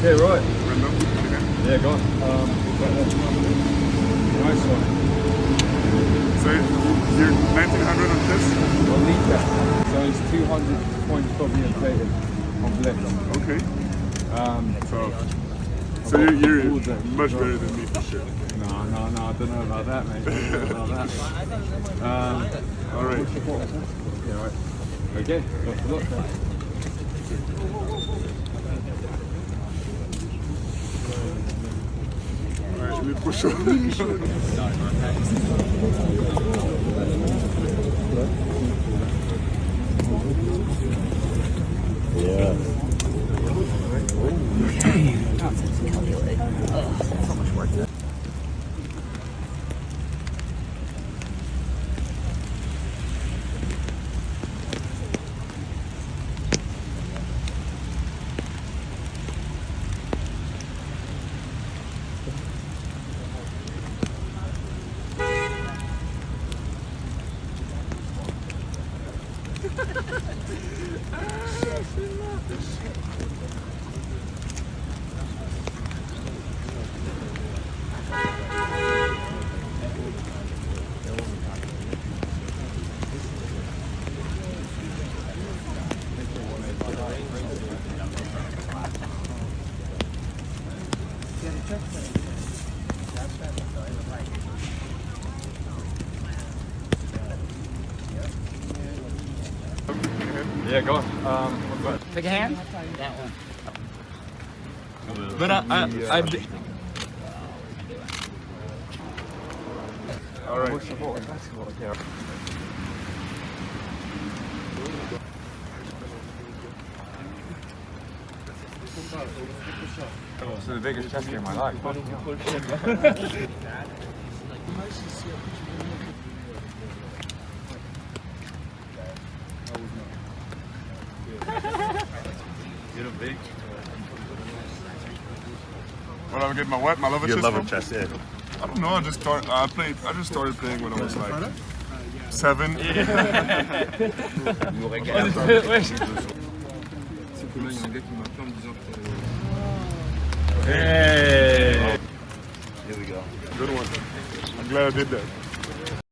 Yeah, right. Random. Okay. Yeah, go on. Nice one. So you're 1900 on chess? On lead test. So it's 200 points probably inflated on blitz. Okay. So you're much better than me for sure. No, I don't know about that, mate. I don't know about that. All right. Yeah, right. Okay, look. All right, let me push on. Yeah. So much work there. Yeah, go on. Pick a hand? That one. But All right. It's the biggest chess game of my life. You're big. Well, I'm getting my what? My love of Your chess. love from? of chess, yeah. I don't know. I just started playing when I was like 7. C'est cool, il y a un gars qui m'a appelé en me disant que Hey! Here we go. Good one. I'm glad I did that.